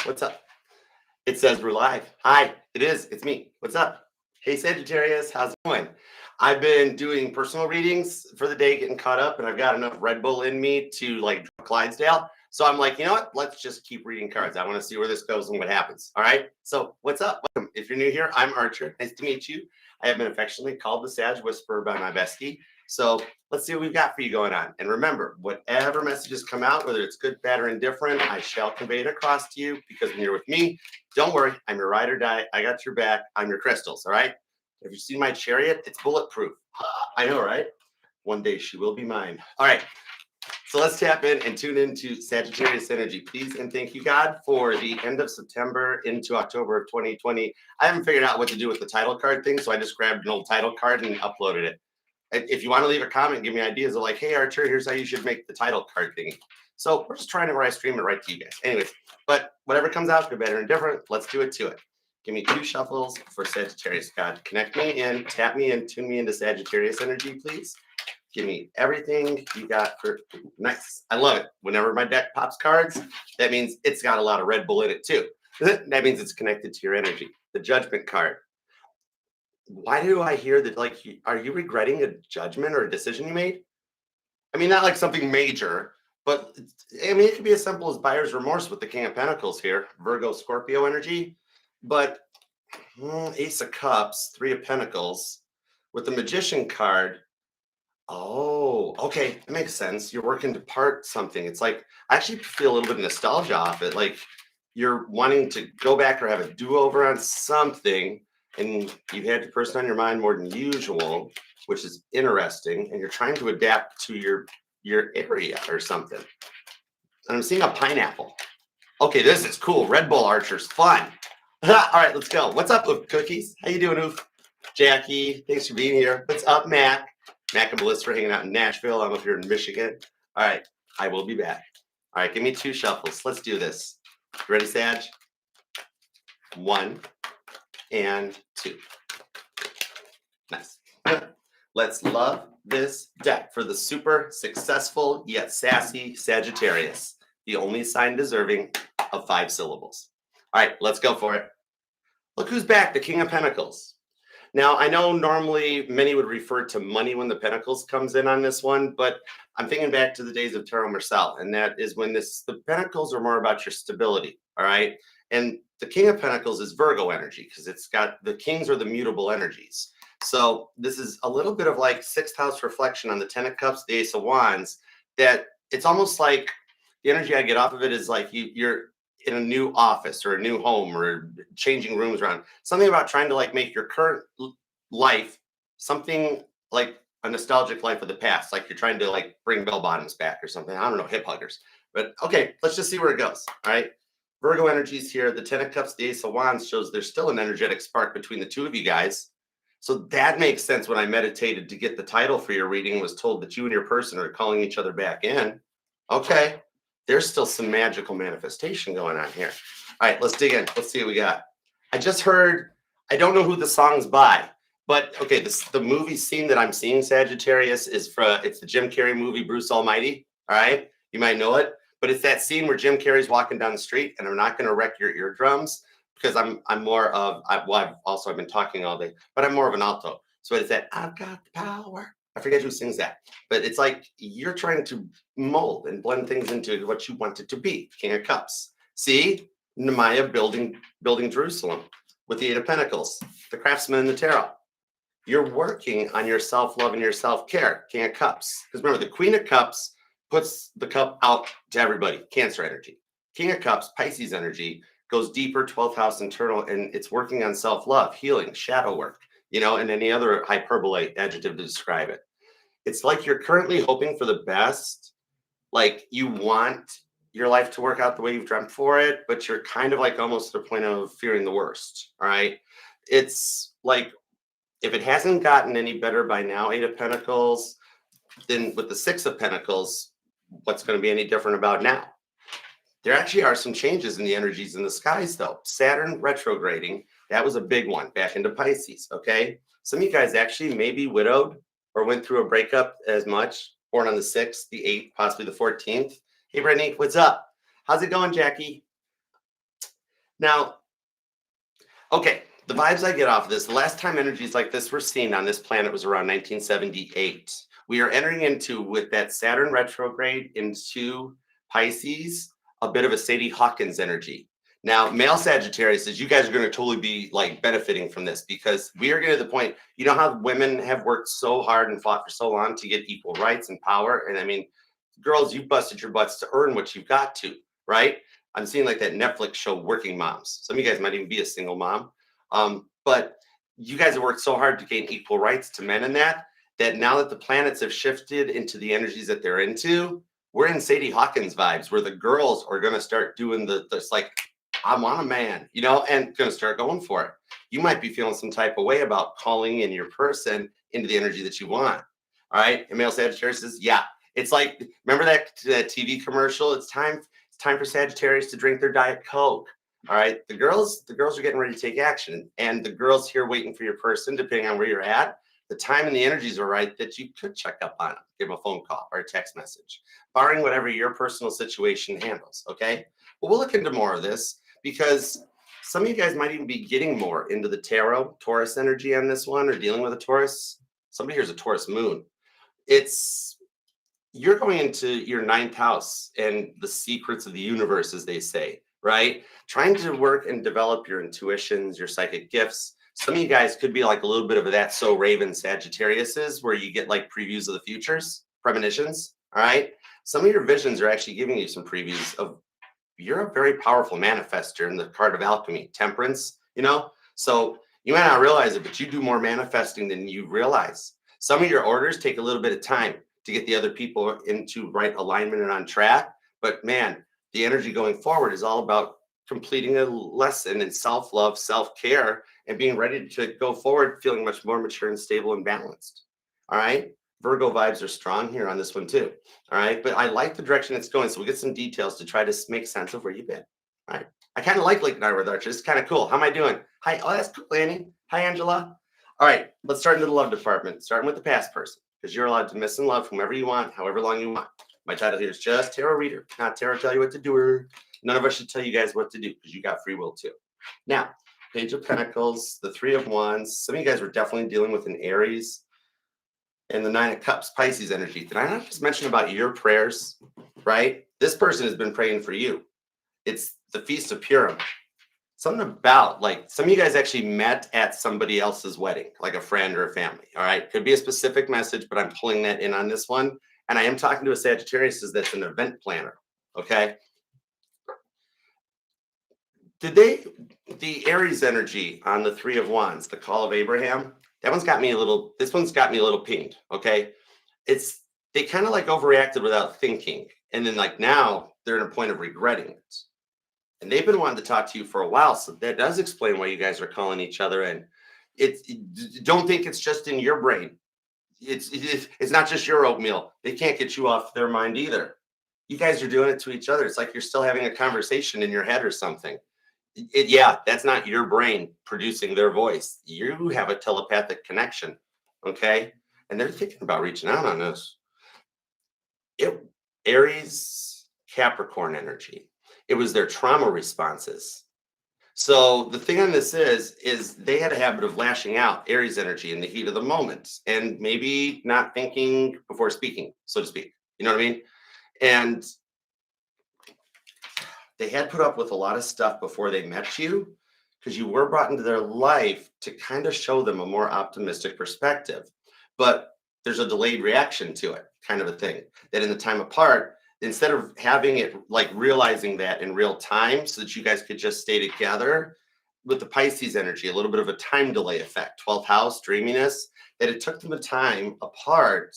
What's up? It says we're live. Hi, it is. It's me. What's up? Hey, Sagittarius, how's it going? I've been doing personal readings for the day, getting caught up, and I've got enough Red Bull in me to like Clydesdale. So I'm like, you know what? Let's just keep reading cards. I want to see where this goes and what happens. All right. So what's up? Welcome. If you're new here, I'm Archer. Nice to meet you. I have been affectionately called the Sag Whisperer by my bestie. So let's see what we've got for you going on. And remember, whatever messages come out, whether it's good, bad, or indifferent, I shall convey it across to you because when you're with me, don't worry, I'm your ride or die. I got your back. I'm your crystals. All right. If you see my chariot, it's bulletproof. I know, right? One day she will be mine. All right. So let's tap in and tune into Sagittarius energy, please. And thank you, God, for the end of September into October of 2020. I haven't figured out what to do with the title card thing, so I just grabbed an old title card and uploaded it. If you want to leave a comment, give me ideas of like, hey, Archer, here's how you should make the title card thing. So we're just trying to where I stream it right to you guys. Anyways, but whatever comes out, good, better, and different, let's do it to it. Give me 2 shuffles for Sagittarius. God, connect me in, tap me in, tune me into Sagittarius energy, please. Give me everything you got for nice. I love it. Whenever my deck pops cards, that means it's got a lot of Red Bull in it too. That means it's connected to your energy. The Judgment card. Why do I hear that? Like, are you regretting a judgment or a decision you made? I mean, not like something major, but I mean, it could be as simple as buyer's remorse with the King of Pentacles here, Virgo, Scorpio energy. But Ace of Cups, 3 of Pentacles, with the Magician card. Oh, okay. That makes sense. You're working to part something. It's like, I actually feel a little bit of nostalgia off it. Like you're wanting to go back or have a do-over on something, and you've had the person on your mind more than usual, which is interesting. And you're trying to adapt to your area or something. And I'm seeing a pineapple. Okay, this is cool. Red Bull Archers, fun. All right, let's go. What's up, Oof Cookies? How you doing, Oof? Jackie, thanks for being here. What's up, Mac? Mac and Melissa are hanging out in Nashville. I'm up here in Michigan. All right, I will be back. All right, give me 2 shuffles. Let's do this. You ready, Sag? 1 and 2. Nice. Let's love this deck for the super successful yet sassy Sagittarius, the only sign deserving of 5 syllables. All right, let's go for it. Look who's back, the King of Pentacles. Now, I know normally many would refer to money when the Pentacles comes in on this one, but I'm thinking back to the days of Tarot Marcel, and that is when the Pentacles are more about your stability, all right? And the King of Pentacles is Virgo energy because it's got the Kings are the mutable energies. So this is a little bit of like 6th house reflection on the 10 of Cups, the Ace of Wands, that it's almost like the energy I get off of it is like you're in a new office or a new home or changing rooms around. Something about trying to like make your current life something like a nostalgic life of the past. Like you're trying to like bring bell bottoms back or something. I don't know, hip huggers. But okay, let's just see where it goes. All right. Virgo energies here. The 10 of Cups, the Ace of Wands shows there's still an energetic spark between the 2 of you guys. So that makes sense. When I meditated to get the title for your reading, was told that you and your person are calling each other back in. Okay. There's still some magical manifestation going on here. All right, let's dig in. Let's see what we got. I just heard, I don't know who the song's by, but okay, the movie scene that I'm seeing, Sagittarius, is it's the Jim Carrey movie, Bruce Almighty. All right, you might know it, but it's that scene where Jim Carrey's walking down the street, and I'm not going to wreck your eardrums because I'm more of, I've been talking all day, but I'm more of an alto. So it's that, I've got the power. I forget who sings that, but it's like you're trying to mold and blend things into what you want it to be. King of Cups. See, Nehemiah building Jerusalem with the 8 of Pentacles, the craftsman in the tarot. You're working on your self-love and your self-care. King of Cups. Because remember, the Queen of Cups puts the cup out to everybody. Cancer energy. King of Cups, Pisces energy, goes deeper, 12th house internal, and it's working on self-love, healing, shadow work, and any other hyperbole adjective to describe it. It's like you're currently hoping for the best. Like you want your life to work out the way you've dreamt for it, but you're kind of like almost to the point of fearing the worst. All right. It's like, if it hasn't gotten any better by now, 8 of Pentacles, then with the 6 of Pentacles, what's going to be any different about now? There actually are some changes in the energies in the skies, though. Saturn retrograding, that was a big one back into Pisces. Okay. Some of you guys actually may be widowed or went through a breakup as much, born on the 6th, the 8th, possibly the 14th. Hey, Brittany, what's up? How's it going, Jackie? Now, okay, the vibes I get off of this, the last time energies like this were seen on this planet was around 1978. We are entering into, with that Saturn retrograde into Pisces, a bit of a Sadie Hawkins energy. Now, male Sagittarius is you guys are going to totally be like benefiting from this because we are getting to the point, you know how women have worked so hard and fought for so long to get equal rights and power. And I mean, girls, you busted your butts to earn what you've got to, right? I'm seeing like that Netflix show, Working Moms. Some of you guys might even be a single mom. But you guys have worked so hard to gain equal rights to men in that now that the planets have shifted into the energies that they're into, we're in Sadie Hawkins vibes where the girls are going to start doing this like, I want a man, and going to start going for it. You might be feeling some type of way about calling in your person into the energy that you want. All right. And male Sagittarius says, yeah, it's like, remember that TV commercial? It's time for Sagittarius to drink their Diet Coke. All right. The girls are getting ready to take action. And the girls here waiting for your person, depending on where you're at, the time and the energies are right that you could check up on them, give them a phone call or a text message, barring whatever your personal situation handles. Okay. Well, we'll look into more of this because some of you guys might even be getting more into the tarot, Taurus energy on this one, or dealing with a Taurus. Somebody here's a Taurus moon. You're going into your ninth house and the secrets of the universe, as they say, right? Trying to work and develop your intuitions, your psychic gifts. Some of you guys could be like a little bit of that So Raven Sagittarius is, where you get like previews of the futures, premonitions. All right. Some of your visions are actually giving you some previews of you're a very powerful manifester in the card of alchemy, temperance, So you might not realize it, but you do more manifesting than you realize. Some of your orders take a little bit of time to get the other people into right alignment and on track. But man, the energy going forward is all about completing a lesson in self-love, self-care, and being ready to go forward, feeling much more mature and stable and balanced. All right. Virgo vibes are strong here on this one too. All right. But I like the direction it's going. So we'll get some details to try to make sense of where you've been. All right. I kind of like Lake Night with Archer. It's kind of cool. How am I doing? Hi. Oh, that's cool, Annie. Hi, Angela. All right. Let's start into the love department, starting with the past person, because you're allowed to miss and love whomever you want, however long you want. My title here is just Tarot Reader, not Tarot tell you what to do. None of us should tell you guys what to do because you got free will too. Now, Page of Pentacles, the Three of Wands. Some of you guys were definitely dealing with an Aries. And the Nine of Cups, Pisces energy. Did I not just mention about your prayers, right? This person has been praying for you. It's the Feast of Purim. Something about, like, some of you guys actually met at somebody else's wedding, like a friend or a family, all right? Could be a specific message, but I'm pulling that in on this one. And I am talking to a Sagittarius that's an event planner, okay? The Aries energy on the Three of Wands, the Call of Abraham, this one's got me a little pinged, okay? They kind of like overreacted without thinking. And then like now they're in a point of regretting it. And they've been wanting to talk to you for a while. So that does explain why you guys are calling each other. And don't think it's just in your brain. It's not just your oatmeal. They can't get you off their mind either. You guys are doing it to each other. It's like you're still having a conversation in your head or something. That's not your brain producing their voice. You have a telepathic connection, okay? And they're thinking about reaching out on this. Aries, Capricorn energy. It was their trauma responses. So the thing on this is they had a habit of lashing out, Aries energy, in the heat of the moment, and maybe not thinking before speaking, so to speak. You know what I mean? And they had put up with a lot of stuff before they met you because you were brought into their life to kind of show them a more optimistic perspective. But there's a delayed reaction to it, kind of a thing, that in the time apart, instead of having it like realizing that in real time so that you guys could just stay together, with the Pisces energy, a little bit of a time delay effect, 12th house, dreaminess, that it took them a time apart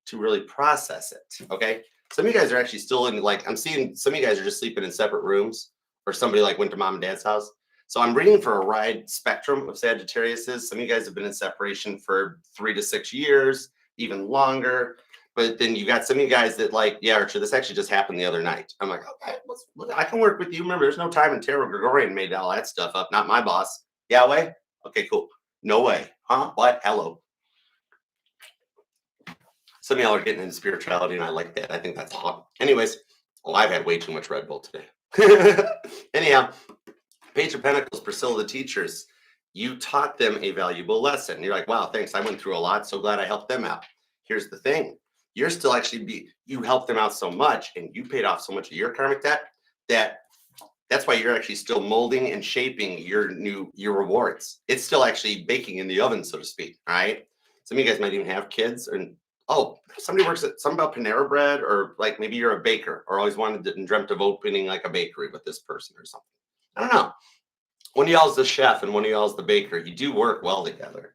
to really process it. Okay. Some of you guys are actually still in, like, I'm seeing some of you guys are just sleeping in separate rooms, or somebody like went to mom and dad's house. So I'm reading for a wide spectrum of Sagittariuses. Some of you guys have been in separation for 3 to 6 years, even longer. But then you got some of you guys that like, yeah, Archer, this actually just happened the other night. I'm like, okay, I can work with you. Remember, there's no time in tarot. Gregorian made all that stuff up, not my boss. Yahweh? Okay, cool. No way. Huh? What? Hello. Some of y'all are getting into spirituality, and I like that. I think that's hot. Anyways, I've had way too much Red Bull today. Anyhow, Page of Pentacles, Priscilla, the teachers. You taught them a valuable lesson. You're like, wow, thanks. I went through a lot. So glad I helped them out. Here's the thing. You're still you helped them out so much and you paid off so much of your karmic debt that's why you're actually still molding and shaping your rewards. It's still actually baking in the oven, so to speak. All right. Some of you guys might even have kids, and somebody works at something about Panera Bread, or like maybe you're a baker, or always wanted and dreamt of opening like a bakery with this person or something. I don't know. One of y'all's the chef and one of y'all's the baker. You do work well together,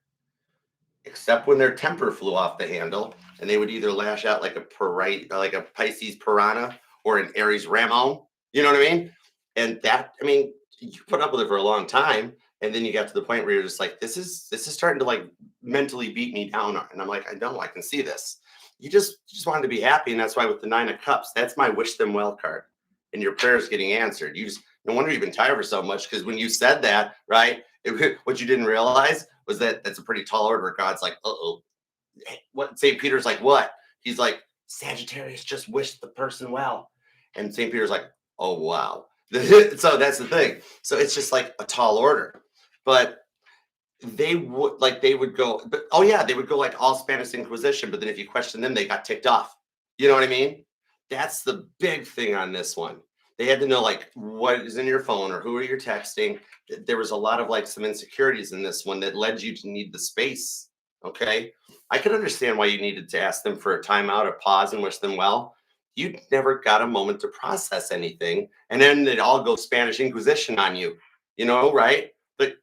except when their temper flew off the handle, and they would either lash out like a Pisces piranha or an Aries Ramon. You know what I mean? And you put up with it for a long time, and then you got to the point where you're just like, this is starting to like mentally beat me down. And I'm like, I know, I can see this. You just wanted to be happy, and that's why with the 9 of Cups, that's my wish them well card, and your prayers getting answered. No wonder you've been tired for so much, because when you said that, right, what you didn't realize was that that's a pretty tall order. God's like, uh-oh. What St. Peter's like, what? He's like, Sagittarius just wished the person well. And St. Peter's like, oh, wow. So that's the thing. So it's just like a tall order. But they would go, they would go like all Spanish Inquisition. But then if you question them, they got ticked off. You know what I mean? That's the big thing on this one. They had to know like what is in your phone or who are you texting. There was a lot of like some insecurities in this one that led you to need the space. Okay. I could understand why you needed to ask them for a timeout, a pause, and wish them well. You never got a moment to process anything. And then it all goes Spanish Inquisition on you, right? But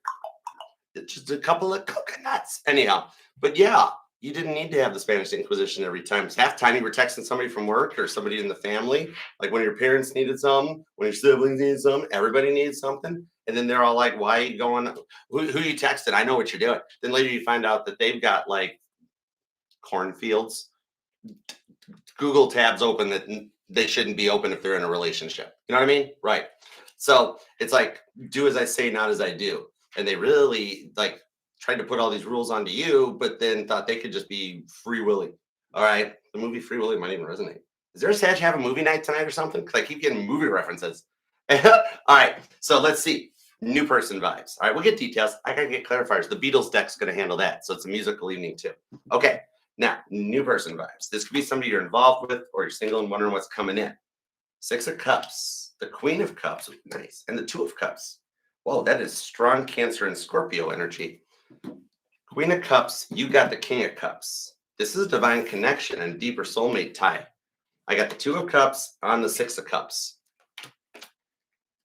just a couple of coconuts. Anyhow, but yeah, you didn't need to have the Spanish Inquisition every time. It's half time you were texting somebody from work or somebody in the family, like when your parents needed something, when your siblings needed something, everybody needs something. And then they're all like, why are you going? Who you texted? I know what you're doing. Then later you find out that they've got like cornfields, Google tabs open that they shouldn't be open if they're in a relationship. You know what I mean? Right. So it's like, do as I say, not as I do. And they really like tried to put all these rules onto you, but then thought they could just be free willy. All right. The movie Free Willy might even resonate. Is there a Sag have a movie night tonight or something? Because I keep getting movie references. All right. So let's see. New person vibes. All right. We'll get details. I got to get clarifiers. The Beatles deck's going to handle that. So it's a musical evening too. Okay. Now, new person vibes. This could be somebody you're involved with, or you're single and wondering what's coming in. 6 of Cups, the Queen of Cups, nice, and the 2 of Cups. Whoa, that is strong Cancer and Scorpio energy. Queen of Cups, you got the King of Cups. This is a divine connection and deeper soulmate tie. I got the 2 of Cups on the 6 of Cups.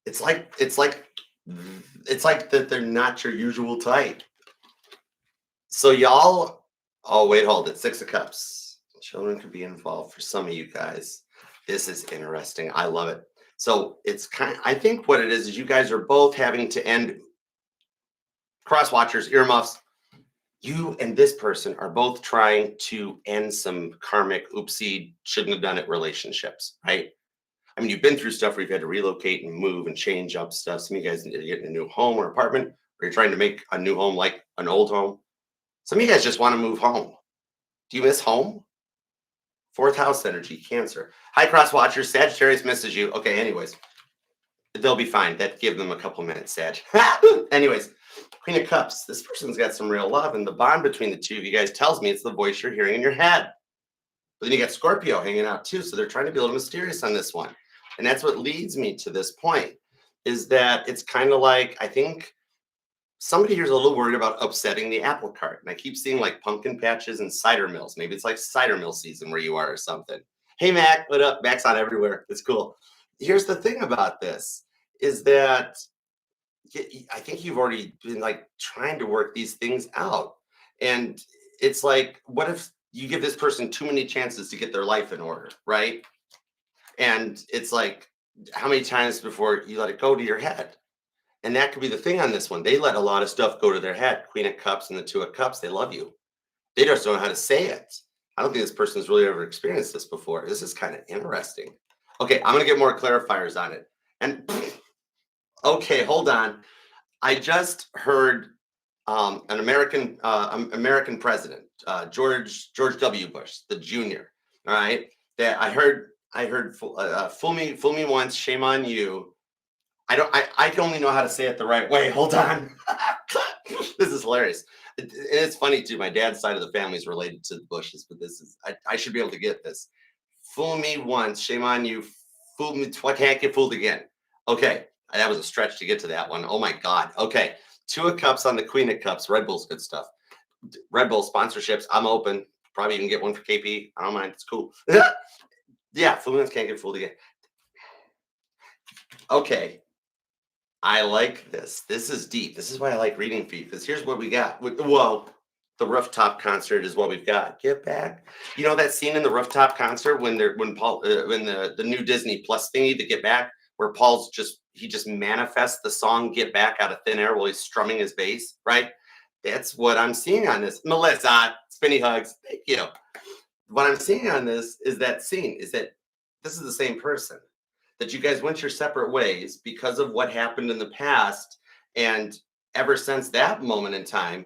It's like that they're not your usual type. So y'all. Oh, wait, hold it. 6 of Cups. Children could be involved for some of you guys. This is interesting. I love it. So I think what it is you guys are both having to end cross watchers, earmuffs. You and this person are both trying to end some karmic, oopsie, shouldn't have done it relationships, right? I mean, you've been through stuff where you've had to relocate and move and change up stuff. Some of you guys need to get in a new home or apartment, or you're trying to make a new home like an old home. Some of you guys just want to move home. Do you miss home? 4th house energy, Cancer. Hi, cross watchers. Sagittarius misses you. Okay, anyways. They'll be fine. That give them a couple minutes, Sag. Anyways, Queen of Cups. This person's got some real love, and the bond between the two of you guys tells me it's the voice you're hearing in your head. But then you got Scorpio hanging out too, so they're trying to be a little mysterious on this one. And that's what leads me to this point, is that it's kind of like, I think, somebody here's a little worried about upsetting the apple cart. And I keep seeing like pumpkin patches and cider mills. Maybe it's like cider mill season where you are or something. Hey, Mac, what up? Mac's on everywhere. It's cool. Here's the thing about this is that I think you've already been like trying to work these things out. And it's like, what if you give this person too many chances to get their life in order, right? And it's like, how many times before you let it go to your head? And that could be the thing on this one. They let a lot of stuff go to their head. Queen of Cups and the 2 of Cups, they love you. They just don't know how to say it. I don't think this person's really ever experienced this before. This is kind of interesting. Okay, I'm going to get more clarifiers on it. And okay, hold on. I just heard an American president, George W. Bush, the Jr. All right, that I heard fool me once, shame on you. I can only know how to say it the right way. Hold on. This is hilarious. It's funny too. My dad's side of the family is related to the Bushes, but I should be able to get this. Fool me once, shame on you. Fool me twice, can't get fooled again. Okay, that was a stretch to get to that one. Oh my God. Okay, Two of Cups on the Queen of Cups. Red Bull's good stuff. Red Bull sponsorships. I'm open. Probably even get one for KP. I don't mind. It's cool. Yeah, fool me once, can't get fooled again. Okay, I like this. This is deep. This is why I like reading for you, because here's what we got. Whoa, the rooftop concert is what we've got. Get back. You know that scene in the rooftop concert when when the new Disney Plus thingy, the Get Back, where he just manifests the song Get Back out of thin air while he's strumming his bass, right? That's what I'm seeing on this. Melissa, spinny hugs. Thank you. What I'm seeing on this is that scene, is that this is the same person, that you guys went your separate ways because of what happened in the past. And ever since that moment in time,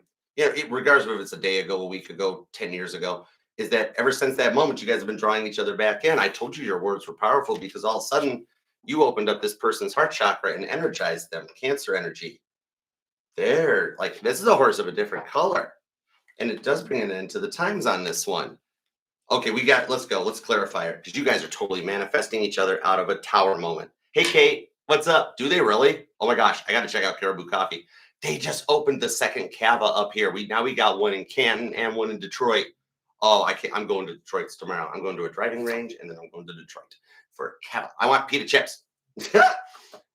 regardless of if it's a day ago, a week ago, 10 years ago, is that ever since that moment, you guys have been drawing each other back in. I told you your words were powerful because all of a sudden you opened up this person's heart chakra and energized them. Cancer energy. They're like, this is a horse of a different color. And it does bring an end to the times on this one. Okay, let's go. Let's clarify it, because you guys are totally manifesting each other out of a tower moment. Hey, Kate, what's up? Do they really? Oh my gosh, I got to check out Caribou Coffee. They just opened the second Cava up here. We got one in Canton and one in Detroit. Oh, I can't. I'm going to Detroit tomorrow. I'm going to a driving range, and then I'm going to Detroit for Cava. I want pita chips.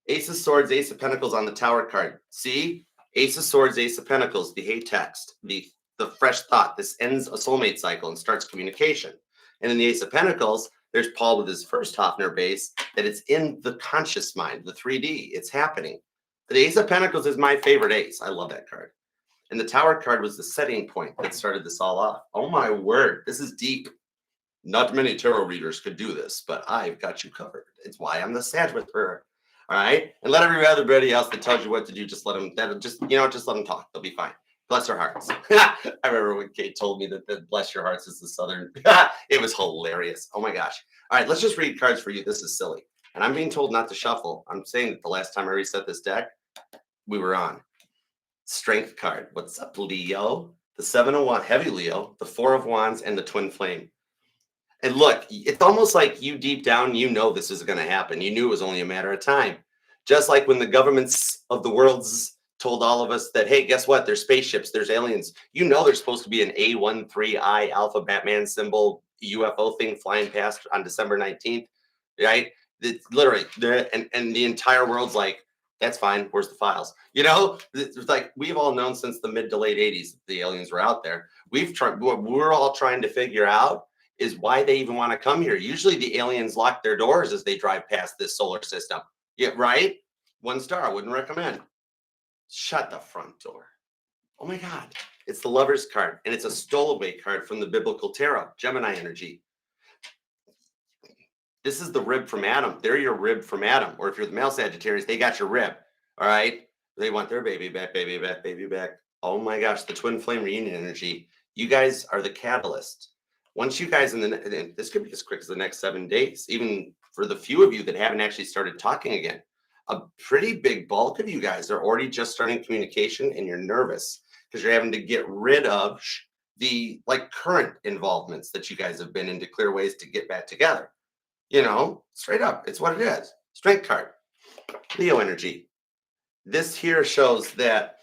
Ace of Swords, Ace of Pentacles on the Tower card. See? Ace of Swords, Ace of Pentacles, the hey text, the fresh thought. This ends a soulmate cycle and starts communication. And in the Ace of Pentacles, there's Paul with his first Hofner base, that it's in the conscious mind, the 3D. It's happening. The Ace of Pentacles is my favorite ace. I love that card. And the Tower card was the setting point that started this all off. Oh my word, this is deep. Not many tarot readers could do this, but I've got you covered. It's why I'm the Sag with her. All right. And let everybody else that tells you what to do, just let them talk. They'll be fine. Bless their hearts. I remember when Kate told me that bless your hearts is the Southern. It was hilarious. Oh my gosh. All right. Let's just read cards for you. This is silly. And I'm being told not to shuffle. I'm saying that the last time I reset this deck, we were on. Strength card. What's up, Leo? The 7 of Wands, heavy Leo, the 4 of Wands, and the Twin Flame. And look, it's almost like you deep down, you know this is going to happen. You knew it was only a matter of time. Just like when the governments of the worlds told all of us that, hey, guess what? There's spaceships, there's aliens. You know there's supposed to be an A13I Alpha Batman symbol UFO thing flying past on December 19th, right? It's literally, and the entire world's like, that's fine. Where's the files? It's like we've all known since the mid to late 80s the aliens were out there. What we're all trying to figure out is why they even want to come here. Usually the aliens lock their doors as they drive past this solar system. Yeah, right? 1 star, I wouldn't recommend. Shut the front door. Oh my God. It's the Lover's card, and it's a stowaway card from the biblical tarot, Gemini energy. This is the rib from Adam. They're your rib from Adam. Or if you're the male Sagittarius, they got your rib. All right? They want their baby back, baby back, baby back. Oh my gosh, the Twin Flame reunion energy. You guys are the catalyst. Once you guys, this could be as quick as the next 7 days, even for the few of you that haven't actually started talking again, a pretty big bulk of you guys are already just starting communication, and you're nervous because you're having to get rid of the current involvements that you guys have been in to clear ways to get back together. Straight up, it's what it is. Strength card, Leo energy. This here shows that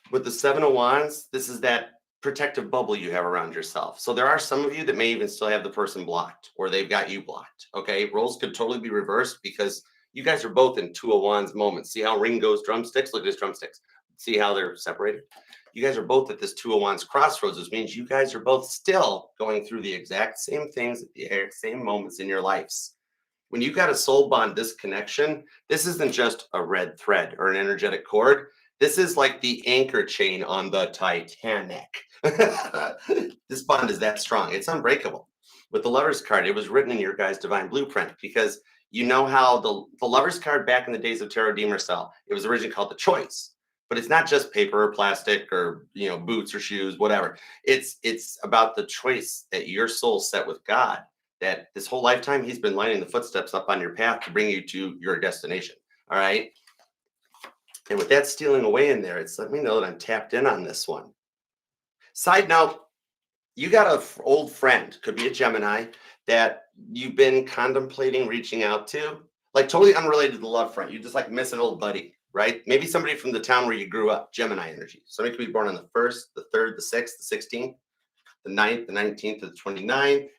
with the 7 of Wands, this is that protective bubble you have around yourself. So there are some of you that may even still have the person blocked, or they've got you blocked. Okay, roles could totally be reversed because you guys are both in 2 of Wands moments. See how Ringo's drumsticks? Look at his drumsticks. See how they're separated? You guys are both at this 2 of Wands crossroads, which means you guys are both still going through the exact same things at the exact same moments in your lives. When you got a soul bond, this connection, this isn't just a red thread or an energetic cord. This is like the anchor chain on the Titanic. This bond is that strong. It's unbreakable. With the Lover's card, it was written in your guys' divine blueprint, because you know how the Lover's card back in the days of Tarot Demercell, it was originally called the Choice. But it's not just paper or plastic or boots or shoes, whatever. It's about the choice that your soul set with God, that this whole lifetime he's been lining the footsteps up on your path to bring you to your destination. All right. And with that stealing away in there, it's let me know that I'm tapped in on this one. Side note, you got a old friend, could be a Gemini, that you've been contemplating reaching out to, like totally unrelated to the love front. You just like miss an old buddy, right? Maybe somebody from the town where you grew up, Gemini energy. Somebody could be born on the 1st, the 3rd, the 6th, the 16th, the 9th, the 19th, the 29th.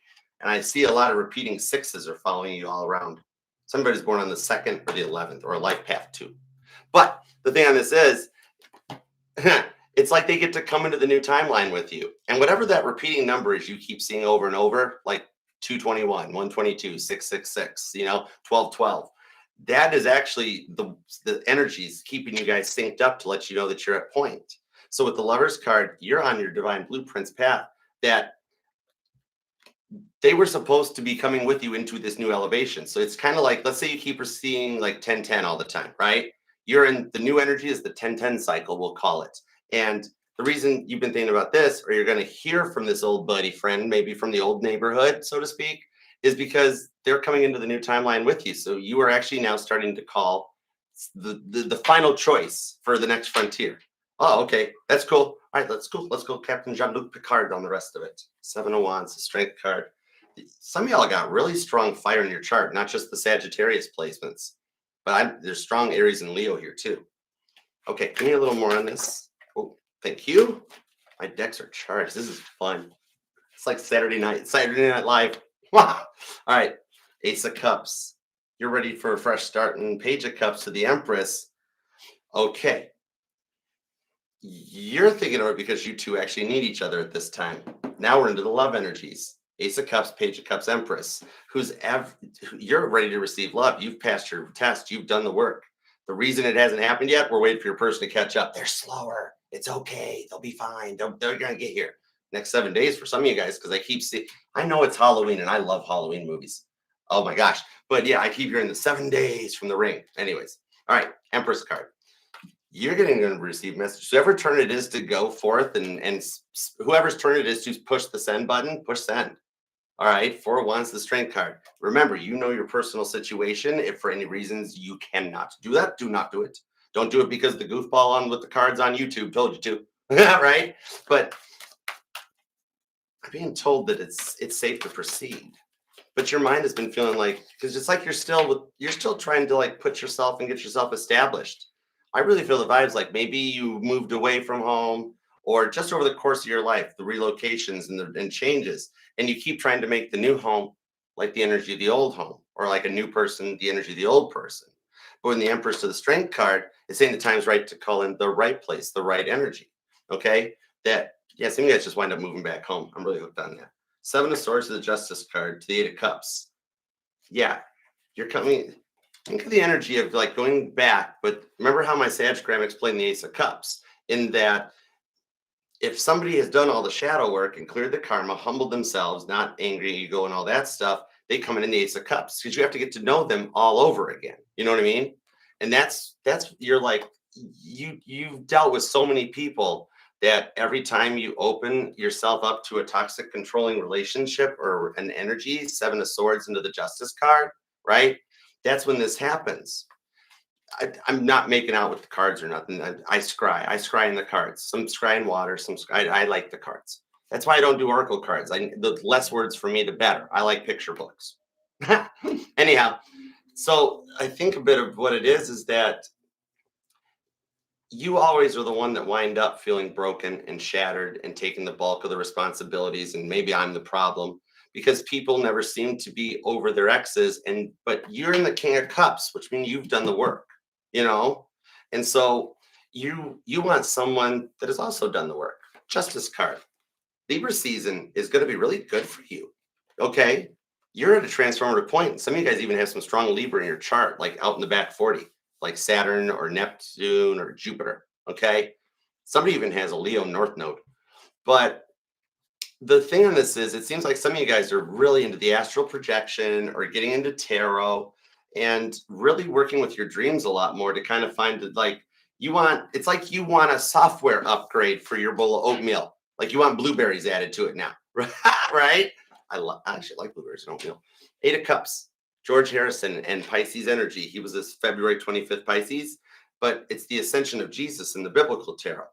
And I see a lot of repeating sixes are following you all around. Somebody's born on the 2nd or the 11th or a life path too. But the thing on this is, it's like they get to come into the new timeline with you. And whatever that repeating number is you keep seeing over and over, like 221, 122, 666, 1212. That is actually the energies keeping you guys synced up to let you know that you're at point. So with the Lover's card, you're on your divine blueprints path that they were supposed to be coming with you into this new elevation. So it's kind of like, let's say you keep seeing like 1010 all the time, right? You're in the new energy is the 1010 cycle, we'll call it. And the reason you've been thinking about this, or you're going to hear from this old buddy friend, maybe from the old neighborhood, so to speak, is because they're coming into the new timeline with you. So you are actually now starting to call the final choice for the next frontier. Oh, okay. That's cool. All right, let's go. Let's go Captain Jean-Luc Picard on the rest of it. 7 of Wands, the Strength card. Some of y'all got really strong fire in your chart, not just the Sagittarius placements, but there's strong Aries and Leo here too. Okay, give me a little more on this. Oh, thank you. My decks are charged. This is fun. It's like Saturday Night Live. All right, Ace of Cups. You're ready for a fresh start, and Page of Cups to the Empress. Okay. You're thinking of it because you two actually need each other at this time. Now we're into the love energies. Ace of Cups, Page of Cups, Empress. You're ready to receive love. You've passed your test. You've done the work. The reason it hasn't happened yet, we're waiting for your person to catch up. They're slower. It's okay. They'll be fine. They're going to get here. Next 7 days for some of you guys, because I keep seeing, I know it's Halloween and I love Halloween movies. Oh my gosh. But yeah, I keep hearing the 7 days from the ring. Anyways. All right. Empress card. You're going to receive message. Whoever turn it is to go forth and whoever's turn it is to push the send button, push send. All right. 4 of Wands, the Strength card. Remember, you know your personal situation. If for any reasons you cannot do that, do not do it. Don't do it because the goofball on with the cards on YouTube told you to. Right. But I'm being told that it's safe to proceed. But your mind has been feeling like, because it's like you're still trying to like put yourself and get yourself established. I really feel the vibes like maybe you moved away from home, or just over the course of your life, the relocations and changes, and you keep trying to make the new home like the energy of the old home, or like a new person, the energy of the old person. But when the Empress of the Strength card is saying the time's right to call in the right place, the right energy. Okay. Some of you guys just wind up moving back home. I'm really hooked on that. 7 of Swords to the Justice card to the 8 of Cups. Yeah, you're coming. Think of the energy of like going back, but remember how my Sagigram explained the Ace of Cups, in that if somebody has done all the shadow work and cleared the karma, humbled themselves, not angry, ego, and all that stuff, they come in the Ace of Cups because you have to get to know them all over again. You know what I mean? And that's you're like you've dealt with so many people that every time you open yourself up to a toxic controlling relationship or an energy, 7 of Swords into the Justice card, right? That's when this happens. I'm not making out with the cards or nothing. I scry in the cards. Some scry in water. I like the cards. That's why I don't do oracle cards. The less words for me, the better. I like picture books. Anyhow, so I think a bit of what it is that you always are the one that wind up feeling broken and shattered and taking the bulk of the responsibilities. And maybe I'm the problem, because people never seem to be over their exes. But you're in the King of Cups, which means you've done the work, and so you want someone that has also done the work. Justice card. Libra season is going to be really good for you. Okay. You're at a transformative point. Some of you guys even have some strong Libra in your chart, like out in the back 40, like Saturn or Neptune or Jupiter. Okay. Somebody even has a Leo North node. But the thing on this is, it seems like some of you guys are really into the astral projection or getting into tarot and really working with your dreams a lot more to kind of find it like it's like you want a software upgrade for your bowl of oatmeal. Like you want blueberries added to it now, right? I actually like blueberries and oatmeal. 8 of Cups, George Harrison and Pisces energy. He was this February 25th Pisces. but it's the ascension of Jesus in the biblical tarot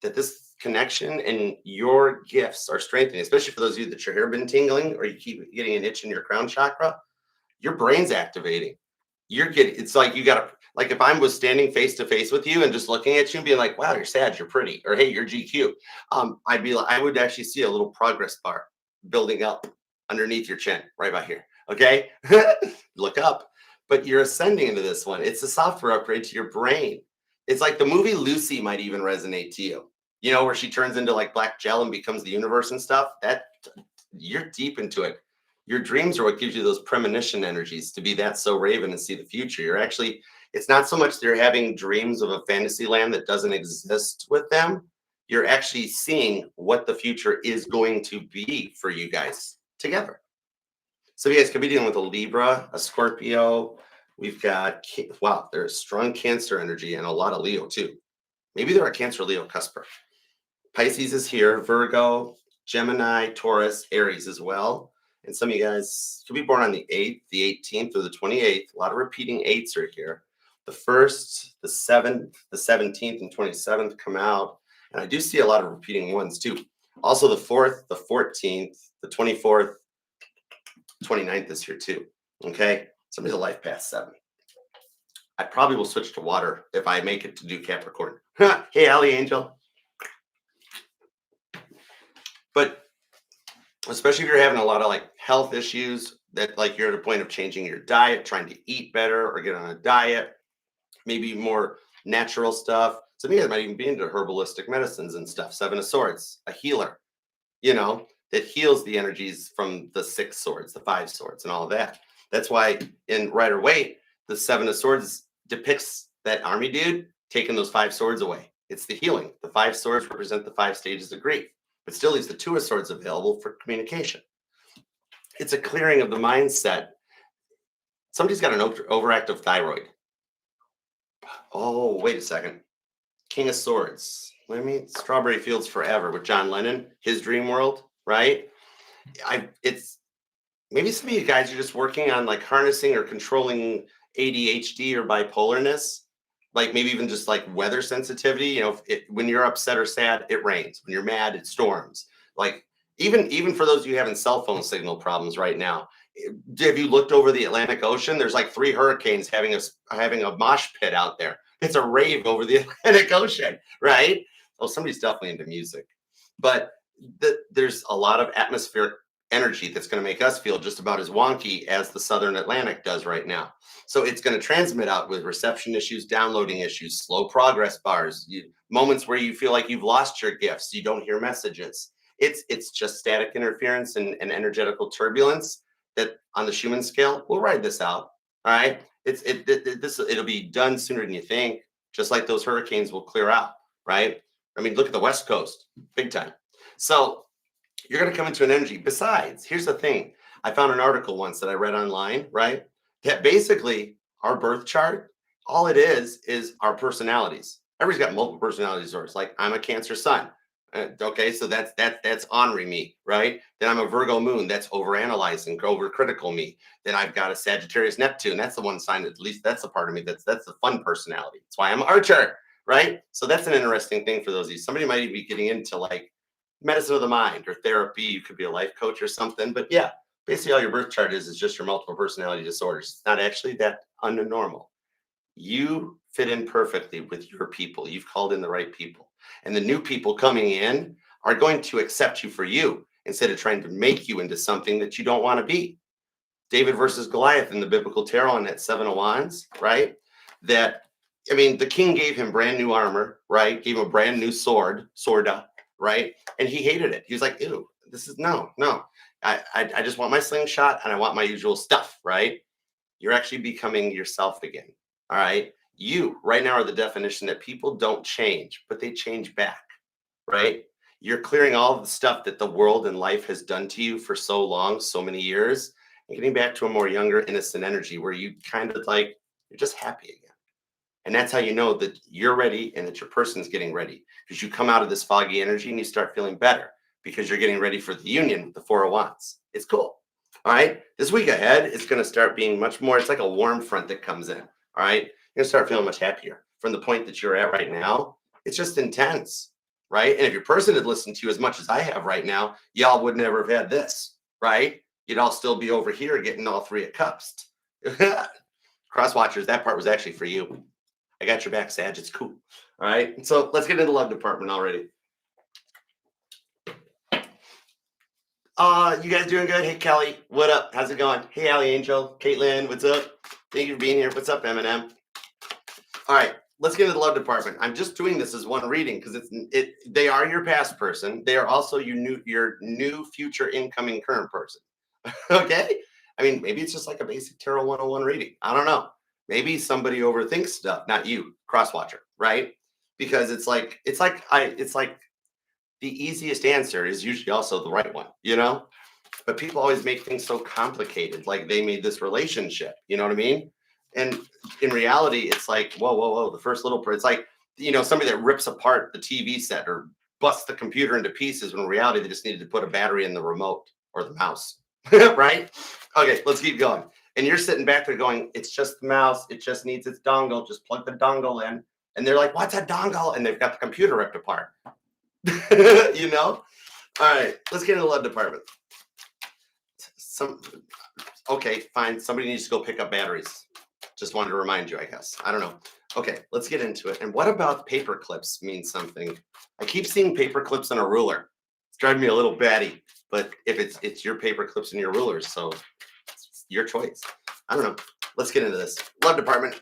that this connection and your gifts are strengthening, especially for those of you that your hair been tingling or you keep getting an itch in your crown chakra. Your brain's activating. You're getting, it's like you got to, like if I was standing face to face with you and just looking at you and being like, wow, you're sad, you're pretty, or hey, you're GQ. I'd be like, I would actually see a little progress bar building up underneath your chin, right about here. Okay. Look up. But you're ascending into this one. It's a software upgrade to your brain. It's like the movie Lucy might even resonate to you, you know, where she turns into like black gel and becomes the universe and stuff. That you're deep into it. Your dreams are what gives you those premonition energies to be that so raven and see the future. You're actually, it's not so much they're having dreams of a fantasy land that doesn't exist with them. You're actually seeing what the future is going to be for you guys together. So you guys could be dealing with a Libra, a Scorpio. We've got, wow, there's strong Cancer energy and a lot of Leo too. Maybe they're a Cancer Leo cusper. Pisces is here, Virgo, Gemini, Taurus, Aries as well. And some of you guys could be born on the 8th, the 18th, or the 28th. A lot of repeating 8s are here. The 1st, the 7th, the 17th, and 27th come out. And I do see a lot of repeating 1s too. Also the 4th, the 14th, the 24th, 29th is here too. Okay. Somebody's a life past 7. I probably will switch to water if I make it to do Capricorn. Hey, Allie Angel. But especially if you're having a lot of like health issues that like you're at a point of changing your diet, trying to eat better or get on a diet, maybe more natural stuff. Some of you guys might even be into herbalistic medicines and stuff. 7 of Swords, a healer, you know, that heals the energies from the 6 swords, the 5 swords, and all of that. That's why in Rider Waite, the 7 of Swords depicts that army dude taking those 5 swords away. It's the healing. The 5 swords represent the 5 stages of grief, but still leaves the 2 of Swords available for communication. It's a clearing of the mindset. Somebody's got an overactive thyroid. Oh, wait a second. King of Swords. Let me Strawberry Fields Forever with John Lennon, his dream world, right? It's maybe some of you guys are just working on like harnessing or controlling ADHD or bipolarness, like maybe even just like weather sensitivity. You know, when you're upset or sad, it rains. When you're mad, it storms. Like even for those of you having cell phone signal problems right now, have you looked over the Atlantic Ocean? There's like 3 hurricanes having a mosh pit out there. It's a rave over the Atlantic Ocean, right? Oh, somebody's definitely into music, but there's a lot of atmospheric energy that's going to make us feel just about as wonky as the Southern Atlantic does right now. So it's going to transmit out with reception issues, downloading issues, slow progress bars, moments where you feel like you've lost your gifts, you don't hear messages. It's just static interference and energetical turbulence that on the Schumann scale, we'll ride this out. All right. It'll be done sooner than you think, just like those hurricanes will clear out, right? I mean, look at the West Coast, big time. So you're going to come into an energy. Besides, here's the thing. I found an article once that I read online, right? That basically our birth chart, all it is our personalities. Everybody's got multiple personality disorders. Like I'm a Cancer sun. Okay, so that's ornery me, right? Then I'm a Virgo moon. That's overanalyzing, overcritical me. Then I've got a Sagittarius Neptune. That's the one sign, at least that's the part of me that's the fun personality. That's why I'm an Archer, right? So that's an interesting thing for those of you. Somebody might be getting into like medicine of the mind or therapy. You could be a life coach or something. But yeah, basically all your birth chart is just your multiple personality disorders. It's not actually that unnormal. You fit in perfectly with your people. You've called in the right people. And the new people coming in are going to accept you for you instead of trying to make you into something that you don't want to be. David versus Goliath in the biblical tarot on that 7 of Wands, right? That, I mean, the king gave him brand new armor, right? Gave him a brand new sworda, right? And he hated it. He was like, ew, this is no. I just want my slingshot and I want my usual stuff, right? You're actually becoming yourself again. All right. You right now are the definition that people don't change, but they change back, right? You're clearing all of the stuff that the world and life has done to you for so long, so many years, and getting back to a more younger, innocent energy where you kind of like, you're just happy again. And that's how you know that you're ready and that your person's getting ready, because you come out of this foggy energy and you start feeling better because you're getting ready for the union with the 4 of Wands. It's cool. All right. This week ahead, it's going to start being much more, it's like a warm front that comes in. All right. You're going to start feeling much happier. from the point that you're at right now, it's just intense, right? And if your person had listened to you as much as I have right now, y'all would never have had this, right? You'd all still be over here getting all three of cups. Cross watchers, that part was actually for you. I got your back, Sag. It's cool. All right. So let's get into the love department already. You guys doing good? Hey, Kelly, what up? How's it going? Hey, Allie Angel, Caitlin, what's up? Thank you for being here. What's up, Eminem? All right, let's get into the love department. I'm just doing this as one reading because they are your past person. They are also your new future incoming current person. Okay? I mean, maybe it's just like a basic tarot 101 reading. I don't know. Maybe somebody overthinks stuff, not you, crosswatcher, right? Because it's like the easiest answer is usually also the right one, you know? But people always make things so complicated, like they made this relationship, you know what I mean? And in reality, it's like, whoa, whoa, whoa, the first little part, it's like, you know, somebody that rips apart the TV set or busts the computer into pieces when in reality they just needed to put a battery in the remote or the mouse, right? Okay, let's keep going. And you're sitting back there going, it's just the mouse, it just needs its dongle, just plug the dongle in. And they're like, what's a dongle? And they've got the computer ripped apart. You know? All right, let's get into the love department. Okay, fine. Somebody needs to go pick up batteries. Just wanted to remind you, I guess. I don't know. Okay, let's get into it. And what about paper clips means something? I keep seeing paper clips and a ruler. It's driving me a little batty, but if it's your paper clips and your rulers, so it's your choice. I don't know. Let's get into this. Love department.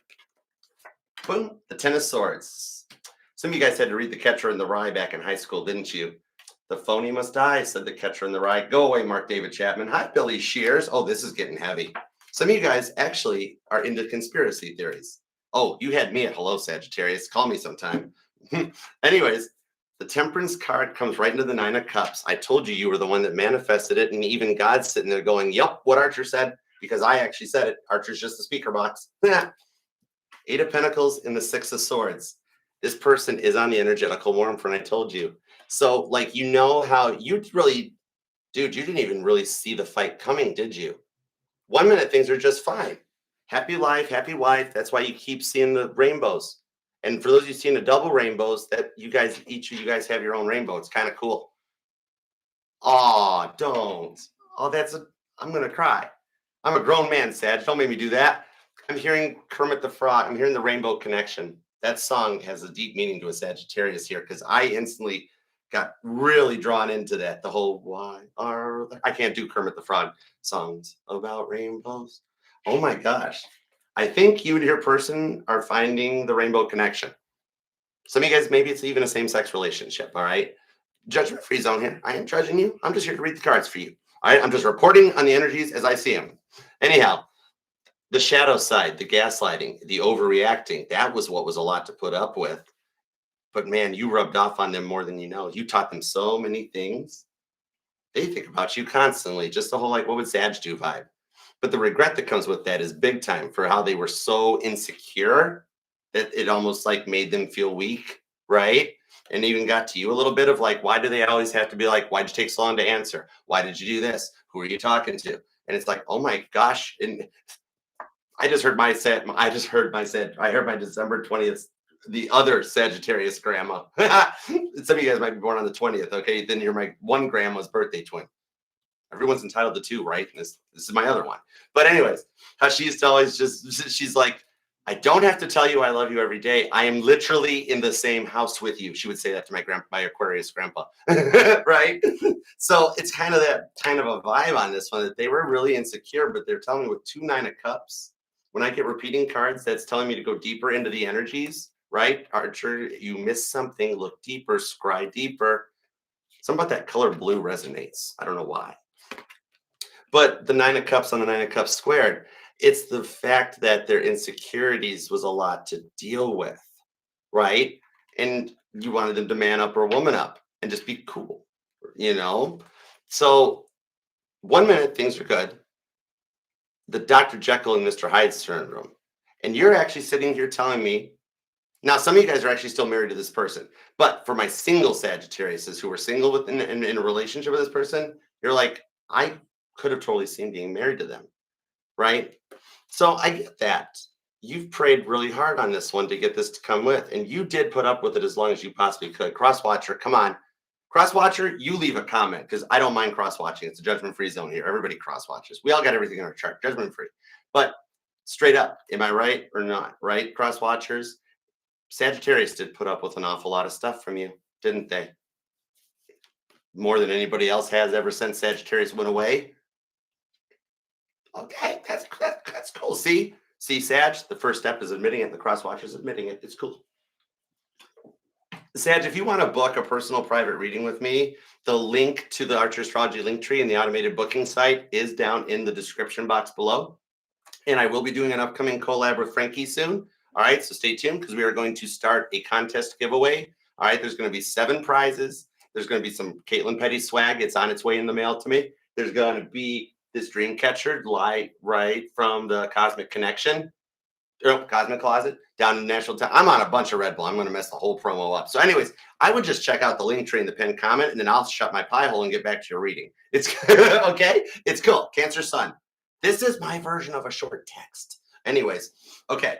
Boom. The Ten of Swords. Some of you guys had to read The Catcher in the Rye back in high school, didn't you? The phony must die, said the Catcher in the Rye. Go away, Mark David Chapman. Hi, Billy Shears. Oh, this is getting heavy. Some of you guys actually are into conspiracy theories. Oh, you had me at hello, Sagittarius. Call me sometime. Anyways, the Temperance card comes right into the Nine of Cups. I told you were the one that manifested it, and even God's sitting there going, yep, what Archer said, because I actually said it. Archer's just the speaker box. Eight of Pentacles and the Six of Swords. This person is on the energetical warmth, and I told you. So, like, you know how you really, dude, you didn't even really see the fight coming, did you? 1 minute, things are just fine. Happy life, happy wife. That's why you keep seeing the rainbows. And for those of you seeing the double rainbows, that you guys, each of you guys have your own rainbow. It's kind of cool. Oh, don't. Oh, I'm going to cry. I'm a grown man, Sag. Don't make me do that. I'm hearing Kermit the Frog. I'm hearing the Rainbow Connection. That song has a deep meaning to a Sagittarius here because I instantly got really drawn into that. The whole I can't do Kermit the Frog songs about rainbows. Oh my gosh. I think you and your person are finding the Rainbow Connection. Some of you guys, maybe it's even a same-sex relationship, all right? Judgment-free zone here. I ain't judging you. I'm just here to read the cards for you. All right, I'm just reporting on the energies as I see them. Anyhow, the shadow side, the gaslighting, the overreacting, that was what was a lot to put up with. But man, you rubbed off on them more than you know. You taught them so many things. They think about you constantly, just the whole like, what would Sag do vibe? But the regret that comes with that is big time for how they were so insecure that it almost like made them feel weak, right? And even got to you a little bit of like, why do they always have to be like, why'd you take so long to answer? Why did you do this? Who are you talking to? And it's like, oh my gosh. And I heard my December 20th, the other Sagittarius grandma. Some of you guys might be born on the 20th. Okay. Then you're my one grandma's birthday twin. Everyone's entitled to two, right? And this is my other one. But anyways, how she used to always she's like, I don't have to tell you I love you every day. I am literally in the same house with you. She would say that to my Aquarius grandpa, right? So it's kind of that kind of a vibe on this one that they were really insecure, but they're telling me with 2 9 of Cups, when I get repeating cards, that's telling me to go deeper into the energies, right? Archer, you missed something. Look deeper, scry deeper. Something about that color blue resonates. I don't know why. But the 9 of Cups on the 9 of Cups squared, it's the fact that their insecurities was a lot to deal with, right? And you wanted them to man up or woman up and just be cool, you know? So 1 minute, things are good. The Dr. Jekyll and Mr. Hyde syndrome. And you're actually sitting here telling me, now some of you guys are actually still married to this person, but for my single Sagittariuses who are single in a relationship with this person, you're like, I could have totally seen being married to them, right? So I get that. you've prayed really hard on this one to get this to come with, and you did put up with it as long as you possibly could. Crosswatcher, come on. Crosswatcher, you leave a comment because I don't mind cross-watching. It's a judgment-free zone here. Everybody cross-watches. We all got everything in our chart, judgment-free. But straight up, am I right or not? Right, cross-watchers? Sagittarius did put up with an awful lot of stuff from you, didn't they? More than anybody else has ever since Sagittarius went away. Okay, that's cool. See, Sag, the first step is admitting it. The crosswatcher is admitting it. It's cool. Sag, if you want to book a personal private reading with me, the link to the Archer Astrology link tree and the automated booking site is down in the description box below. And I will be doing an upcoming collab with Frankie soon. All right, so stay tuned because we are going to start a contest giveaway. All right, there's going to be 7 prizes. There's going to be some Caitlin Petty swag. It's on its way in the mail to me. There's going to be this dream catcher light right from the Cosmic Connection, Cosmic Closet down in National Town. I'm on a bunch of Red Bull. I'm going to mess the whole promo up. So anyways, I would just check out the link tree in the pinned comment, and then I'll shut my pie hole and get back to your reading. It's okay. It's cool. Cancer Sun. This is my version of a short text. Anyways, okay.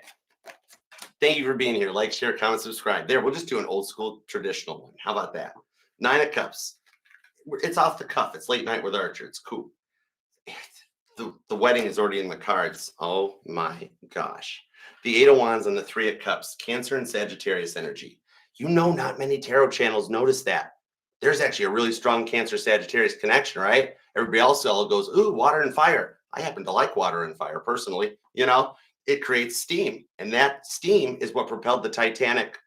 Thank you for being here. Like, share, comment, subscribe. There, we'll just do an old school traditional one. How about that? 9 of Cups. It's off the cuff. It's late night with Archer. It's cool. The wedding is already in the cards. Oh my gosh. The 8 of Wands and the 3 of Cups. Cancer and Sagittarius energy. You know, not many tarot channels notice that. There's actually a really strong Cancer Sagittarius connection, right? Everybody else all goes, ooh, water and fire. I happen to like water and fire personally. You know, it creates steam. And that steam is what propelled the Titanic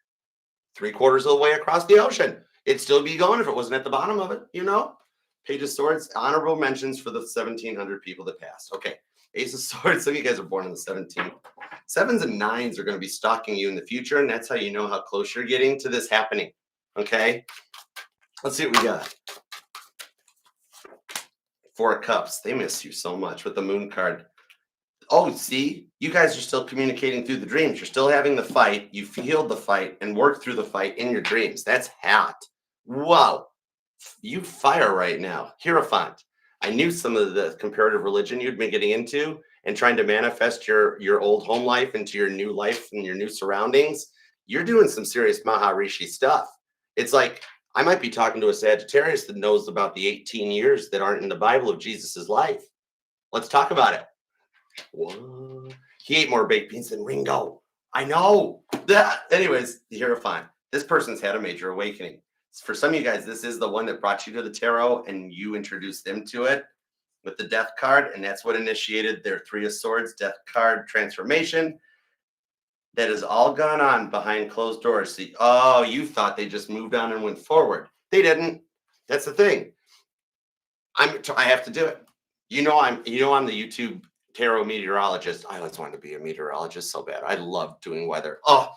3/4 of the way across the ocean. It'd still be going if it wasn't at the bottom of it, you know? Page of Swords, honorable mentions for the 1,700 people that passed. Okay, Ace of Swords, some of you guys are born in the 17th. 7s and 9s are going to be stalking you in the future, and that's how you know how close you're getting to this happening, okay? Let's see what we got. 4 of Cups, they miss you so much with the Moon card. Oh, see, you guys are still communicating through the dreams. You're still having the fight. You healed the fight and worked through the fight in your dreams. That's hot. Wow. You fire right now. Hierophant. I knew some of the comparative religion you'd been getting into and trying to manifest your old home life into your new life and your new surroundings. You're doing some serious Maharishi stuff. It's like I might be talking to a Sagittarius that knows about the 18 years that aren't in the Bible of Jesus's life. Let's talk about it. What? He ate more baked beans than Ringo. I know. Anyways, the Hierophant. This person's had a major awakening. For some of you guys, this is the one that brought you to the tarot and you introduced them to it with the Death card. And that's what initiated their 3 of Swords Death card transformation. That has all gone on behind closed doors. See, oh, you thought they just moved on and went forward. They didn't. That's the thing. I have to do it. I'm the YouTube tarot meteorologist. I always wanted to be a meteorologist so bad. I love doing weather. Oh,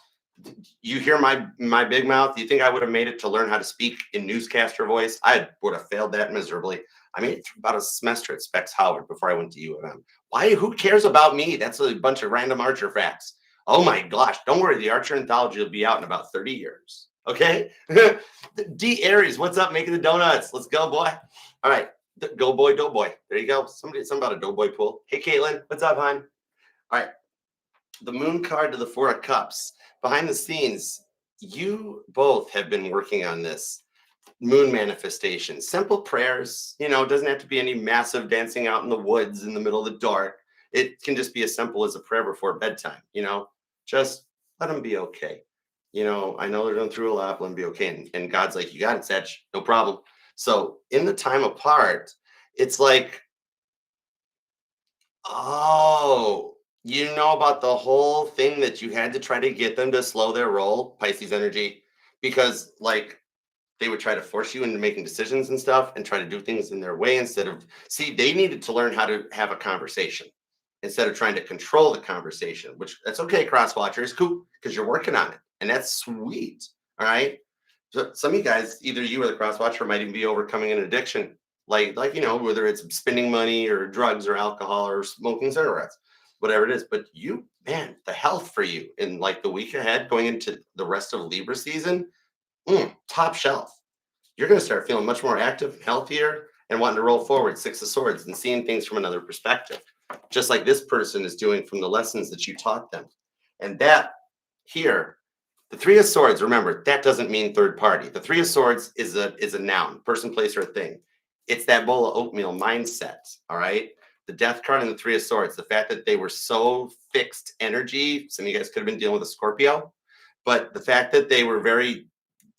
you hear my big mouth? You think I would have made it to learn how to speak in newscaster voice? I would have failed that miserably. I made it through about a semester at Specs Howard before I went to U of M. Why? Who cares about me? That's a bunch of random Archer facts. Oh my gosh. Don't worry. The Archer Anthology will be out in about 30 years. Okay? D Aries, what's up? Making the donuts. Let's go, boy. All right. Go boy, doughboy. There you go. Something about a doughboy pool. Hey, Caitlin. What's up, hon? All right. The Moon card to the 4 of Cups. Behind the scenes, you both have been working on this moon manifestation. Simple prayers, it doesn't have to be any massive dancing out in the woods in the middle of the dark. It can just be as simple as a prayer before bedtime, just let them be okay. I know they're going through a lot, let them be okay. And God's like, you got it, Sag, no problem. So in the time apart, it's like, oh, you know about the whole thing that you had to try to get them to slow their roll, Pisces energy, because they would try to force you into making decisions and stuff and try to do things in their way they needed to learn how to have a conversation instead of trying to control the conversation, which that's okay, crosswatcher, is cool because you're working on it. And that's sweet. All right. So some of you guys, either you or the crosswatcher might even be overcoming an addiction, whether it's spending money or drugs or alcohol or smoking cigarettes. Whatever it is, but the health for you in the week ahead going into the rest of Libra season, top shelf. You're going to start feeling much more active, healthier, and wanting to roll forward, 6 of Swords, and seeing things from another perspective, just like this person is doing from the lessons that you taught them. And that here, the Three of Swords, remember, that doesn't mean third party. The Three of Swords is a noun, person, place, or thing. It's that bowl of oatmeal mindset, all right? The Death card and the Three of Swords, the fact that they were so fixed energy, some of you guys could have been dealing with a Scorpio, but the fact that they were very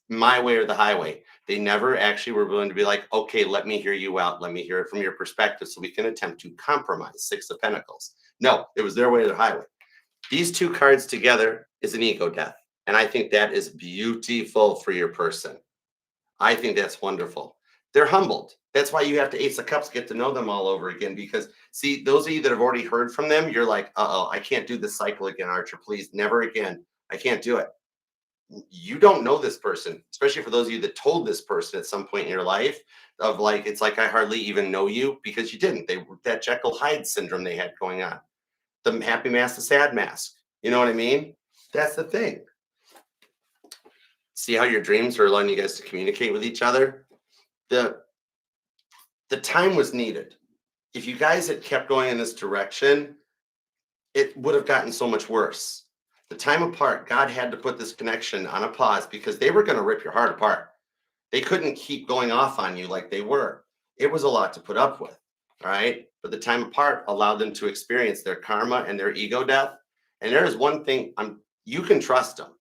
my way or the highway, they never actually were willing to be like, okay, let me hear you out. Let me hear it from your perspective so we can attempt to compromise. Six of Pentacles. No, it was their way or the highway. These two cards together is an ego death. And I think that is beautiful for your person. I think that's wonderful. They're humbled. That's why you have to Ace of Cups, get to know them all over again. Because see, those of you that have already heard from them, you're like, uh-oh, I can't do this cycle again, Archer. Please, never again. I can't do it. You don't know this person, especially for those of you that told this person at some point in your life of like, it's like I hardly even know you because you didn't. They that Jekyll Hyde syndrome they had going on. The happy mask, the sad mask. You know what I mean? That's the thing. See how your dreams are allowing you guys to communicate with each other? The time was needed. If you guys had kept going in this direction, it would have gotten so much worse. The time apart, God had to put this connection on a pause because they were going to rip your heart apart. They couldn't keep going off on you like they were. It was a lot to put up with, all right? But the time apart allowed them to experience their karma and their ego death. And there is one thing, you can trust them,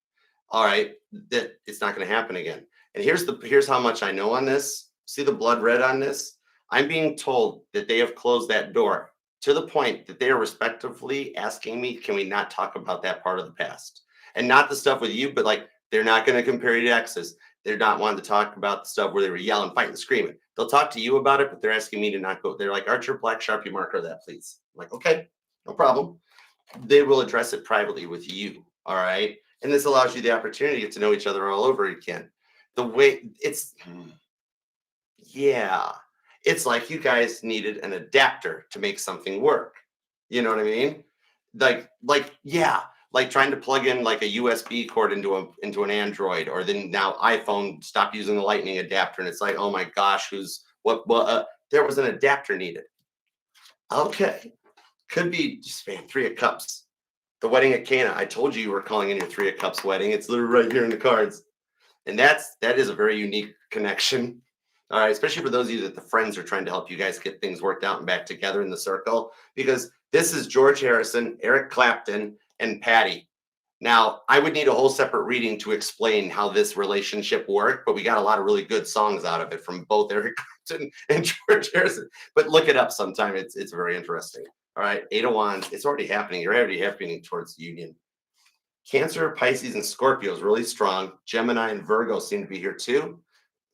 all right, that it's not going to happen again. And here's how much I know on this. See the blood red on this? I'm being told that they have closed that door to the point that they are respectively asking me, can we not talk about that part of the past? And not the stuff with you, but like they're not going to compare you to exes. They're not wanting to talk about the stuff where they were yelling, fighting, screaming. They'll talk to you about it, but they're asking me to not go. They're like, Archer, black Sharpie marker that, please. I'm like, okay, no problem. They will address it privately with you, all right? And this allows you the opportunity to get to know each other all over again. The way yeah, it's like you guys needed an adapter to make something work. You know what I mean? Yeah, like trying to plug in like a USB cord into an Android, or then now iPhone stopped using the Lightning adapter, and it's like, oh my gosh, there was an adapter needed. Okay, could be just Three of Cups, the wedding at Cana. I told you were calling in your Three of Cups wedding. It's literally right here in the cards, and that is a very unique connection. All right, especially for those of you that the friends are trying to help you guys get things worked out and back together in the circle, because this is George Harrison, Eric Clapton, and Patty. Now, I would need a whole separate reading to explain how this relationship worked, but we got a lot of really good songs out of it from both Eric Clapton and George Harrison. But look it up sometime. It's very interesting. All right, Eight of Wands. It's already happening. You're already happening towards union. Cancer, Pisces, and Scorpio is really strong. Gemini and Virgo seem to be here too.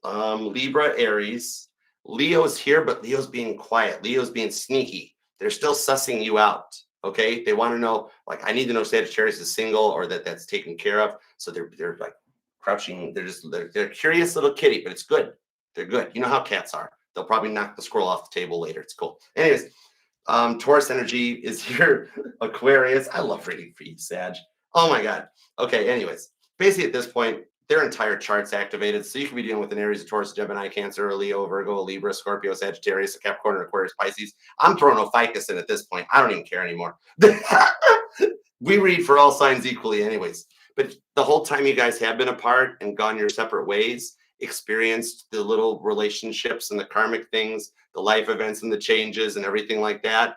Libra, Aries. Leo's here, but Leo's being quiet. Leo's being sneaky. They're still sussing you out. Okay. They want to know, like, I need to know Sagittarius is single or that's taken care of. So they're like crouching. They're curious little kitty, but it's good. They're good. You know how cats are. They'll probably knock the squirrel off the table later. It's cool. Anyways, Taurus energy is here. Aquarius. I love reading for you, Sag. Oh my God. Okay. Anyways, basically at this point, their entire chart's activated. So you can be dealing with an Aries, a Taurus, Gemini, Cancer, a Leo, Virgo, a Libra, Scorpio, Sagittarius, a Capricorn, Aquarius, Pisces. I'm throwing a ficus in at this point. I don't even care anymore. We read for all signs equally anyways. But the whole time you guys have been apart and gone your separate ways, experienced the little relationships and the karmic things, the life events and the changes and everything like that,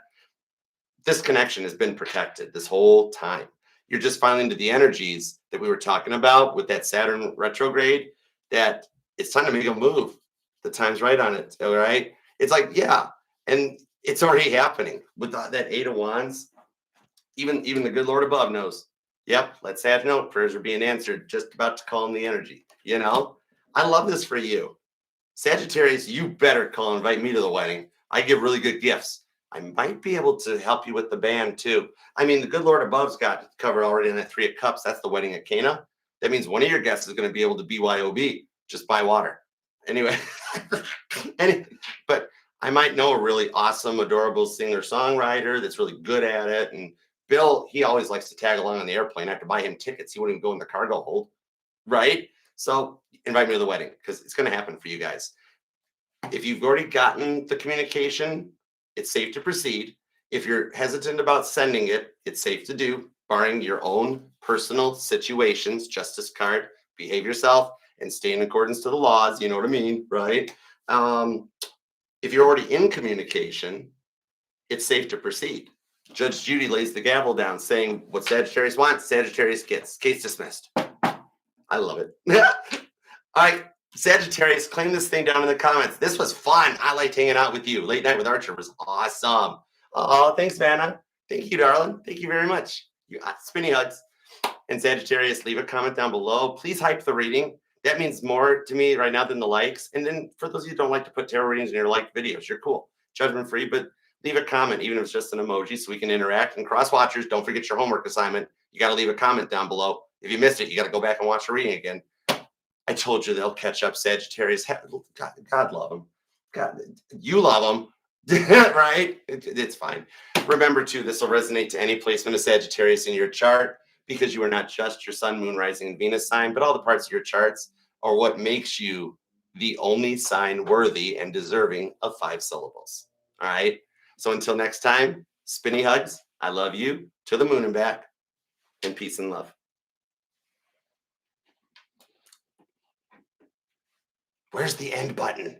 this connection has been protected this whole time. You're just finally into the energies that we were talking about with that Saturn retrograde, that it's time to make a move. The time's right on it. All right. It's like, yeah. And it's already happening with that Eight of Wands. Even the good Lord above knows. Yep. Let Sag know prayers are being answered. Just about to calm the energy. You know, I love this for you. Sagittarius, you better invite me to the wedding. I give really good gifts. I might be able to help you with the band too. I mean, the good Lord above's got covered already in that Three of Cups. That's the wedding at Cana. That means one of your guests is going to be able to BYOB, just buy water. Anyway, but I might know a really awesome, adorable singer-songwriter that's really good at it. And Bill, he always likes to tag along on the airplane. I have to buy him tickets. He wouldn't even go in the cargo hold, right? So invite me to the wedding because it's going to happen for you guys. If you've already gotten the communication, it's safe to proceed. If you're hesitant about sending it, it's safe to do. barring your own personal situations, justice card, behave yourself and stay in accordance to the laws. You know what I mean, right? If you're already in communication, it's safe to proceed. Judge Judy lays the gavel down saying what Sagittarius wants, Sagittarius gets. Case dismissed. I love it. All right, Sagittarius, claim this thing down in the comments. This was fun. I liked hanging out with you. Late Night with Archer was awesome. Oh, thanks, Vanna. Thank you, darling. Thank you very much. You spinny hugs. And Sagittarius, leave a comment down below. Please hype the reading. That means more to me right now than the likes. And then for those of you who don't like to put tarot readings in your liked videos, you're cool. Judgment free, but leave a comment, even if it's just an emoji, so we can interact. And cross watchers, don't forget your homework assignment. You got to leave a comment down below. If you missed it, you got to go back and watch the reading again. I told you they'll catch up, Sagittarius. God love them. God, you love them, right? It's fine. Remember, too, this will resonate to any placement of Sagittarius in your chart, because you are not just your sun, moon, rising, and Venus sign, but all the parts of your charts are what makes you the only sign worthy and deserving of 5 syllables. All right? So until next time, spinny hugs. I love you. To the moon and back. And peace and love. Where's the end button?